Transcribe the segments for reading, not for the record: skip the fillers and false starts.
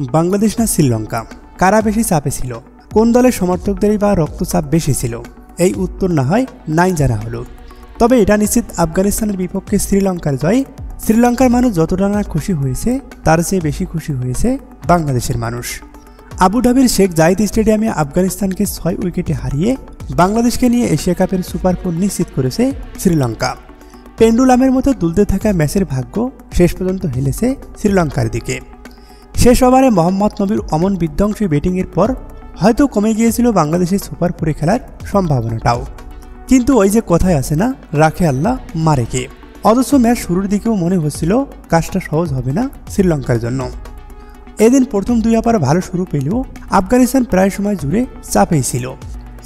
বাংলাদেশ না শ্রীলঙ্কা, কারা বেশি চাপে ছিল? কোন দলের সমর্থকদেরই বা রক্তচাপ বেশি ছিল? এই উত্তর না হয় নাই জানা হলো। তবে এটা নিশ্চিত, আফগানিস্তানের বিপক্ষে শ্রীলঙ্কার জয়। শ্রীলঙ্কার মানুষ যতটা না খুশি হয়েছে তার চেয়ে বেশি খুশি হয়েছে বাংলাদেশের মানুষ। আবুধাবির শেখ জায়েদ স্টেডিয়ামে আফগানিস্তানকে 6 উইকেটে হারিয়ে বাংলাদেশকে নিয়ে এশিয়া কাপের সুপার 4 নিশ্চিত করেছে শ্রীলঙ্কা। পেন্ডুলামের মতো দুলতে থাকা ম্যাচের ভাগ্য শেষ পর্যন্ত হেলেছে শ্রীলঙ্কার দিকে। শেষ ওভারে মোহাম্মদ নবীর অমন বিধ্বংসী ব্যাটিংয়ের পর হয়তো কমে গিয়েছিল বাংলাদেশের সুপার 4 খেলার সম্ভাবনাটাও। কিন্তু ওই যে কথায় আছে না, রাখে আল্লাহ মারে কে। অথচ ম্যাচ শুরুর দিকেও মনে হচ্ছিল কাজটা সহজ হবে না শ্রীলঙ্কার জন্য। এদিন প্রথম 2 ওভার ভালো শুরু পেলেও আফগানিস্তান প্রায় সময় জুড়ে চাপেই ছিল।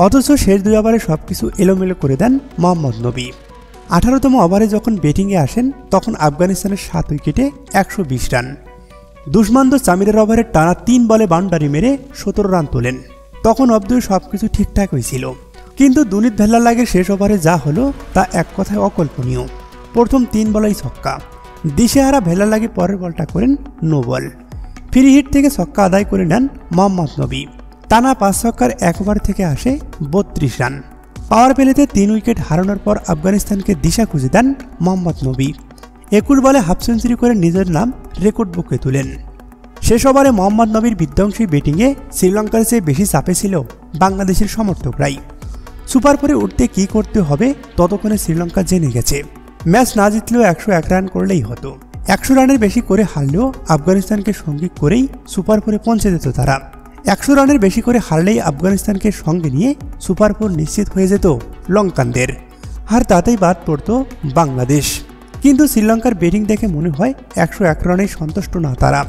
অথচ শেষ 2 ওভারে সবকিছু এলোমেলো করে দেন মোহাম্মদ নবী। 18তম ওভারে যখন ব্যাটিংয়ে আসেন তখন আফগানিস্তানের 7 উইকেটে 120 রান। দুষ্মান্ত সামিরের ওভারে টানা 3 বলে বাউন্ডারি মেরে 17 রান তোলেন। তখন অবধি সবকিছু ঠিকঠাক হয়েছিল, কিন্তু দুনিত ভেল্লার শেষ ওভারে যা হলো তা এক কথায় অকল্পনীয়। প্রথম 3 বলেই ছক্কা। দিশেহারা ভেল্লার পরের বলটা করেন নো বল। ফ্রি হিট থেকে ছক্কা আদায় করে নেন মোহাম্মদ নবী। টানা 5 ছক্কার 1 ওভার থেকে আসে 32 রান। পাওয়ার প্লেতে 3 উইকেট হারানোর পর আফগানিস্তানকে দিশা খুঁজে দেন মোহাম্মদ নবী। 21 বলে হাফ সেঞ্চুরি করে নিজের নাম রেকর্ড বুকে তুলেন। শেষ ওভারে মোহাম্মদ নবীর বিধ্বংসী ব্যাটিংয়ে শ্রীলঙ্কার চেয়ে বেশি চাপে ছিল বাংলাদেশের সমর্থকরাই। সুপার 4-এ উঠতে কী করতে হবে ততক্ষণে শ্রীলঙ্কা জেনে গেছে। ম্যাচ না জিতলেও 101 রান করলেই হতো। 100 রানের বেশি করে হারলেও আফগানিস্তানকে সঙ্গী করেই সুপার 4-এ পৌঁছে যেত তারা। 100 রানের বেশি করে হারলেই আফগানিস্তানকে সঙ্গে নিয়ে সুপার 4 নিশ্চিত হয়ে যেত লঙ্কানদের। আর তাতেই বাদ পড়ত বাংলাদেশ। কিন্তু শ্রীলঙ্কার ব্যাটিং দেখে মনে হয় 101 রানেই সন্তুষ্ট না তারা।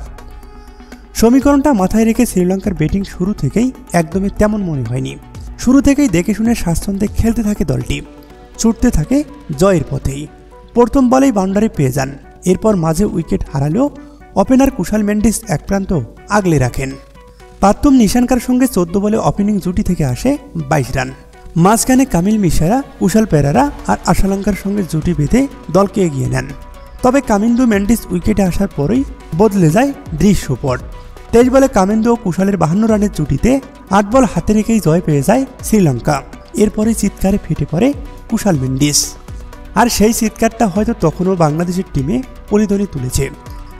সমীকরণটা মাথায় রেখে শ্রীলঙ্কার ব্যাটিং শুরু থেকেই একদমই তেমন মনে হয়নি। শুরু থেকেই দেখে শুনে স্বাচ্ছন্দ্যে খেলতে থাকে দলটি, ছুটতে থাকে জয়ের পথেই। প্রথম বলেই বাউন্ডারি পেয়ে যান। এরপর মাঝে উইকেট হারালেও ওপেনার কুশাল মেন্ডিস এক প্রান্ত আগলে রাখেন। প্রাক্তন নিশানকার সঙ্গে 14 বলে ওপেনিং জুটি থেকে আসে 22 রান। মাঝখানে কামিল মিশারা, কুশাল পেরেরা আর আশালঙ্কার সঙ্গে জুটি বেঁধে দলকে এগিয়ে নেন। তবে কামিন্দু মেন্ডিস উইকেটে আসার পরেই বদলে যায় দৃশ্যপট। 23 বলে কামিন্দু ও কুশালের 52 রানের জুটিতে 8 বল হাতে রেখেই জয় পেয়ে যায় শ্রীলঙ্কা। এরপরে চিৎকারে ফেটে পড়ে কুশাল মেন্ডিস। আর সেই চিৎকারটা হয়তো তখনও বাংলাদেশের টিমে প্রতিধ্বনি তুলেছে।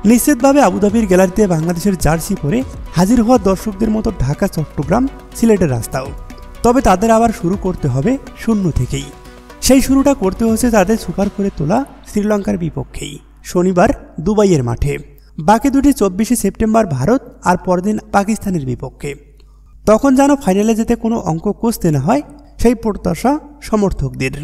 নিশ্চিতভাবে আবুধাবির গ্যালারিতে বাংলাদেশের জার্সি পরে হাজির হওয়া দর্শকদের মতো ঢাকা, চট্টগ্রাম, সিলেটের রাস্তাও। তবে তাদের আবার শুরু করতে হবে শূন্য থেকেই। সেই শুরুটা করতে হচ্ছে তাদের সুপার 4-এ তোলা শ্রীলঙ্কার বিপক্ষেই শনিবার দুবাইয়ের মাঠে। বাকি দুটি 24শে সেপ্টেম্বর ভারত আর পরদিন পাকিস্তানের বিপক্ষে। তখন যেন ফাইনালে যেতে কোনো অঙ্ক কষতে না হয়, সেই প্রত্যাশা সমর্থকদের।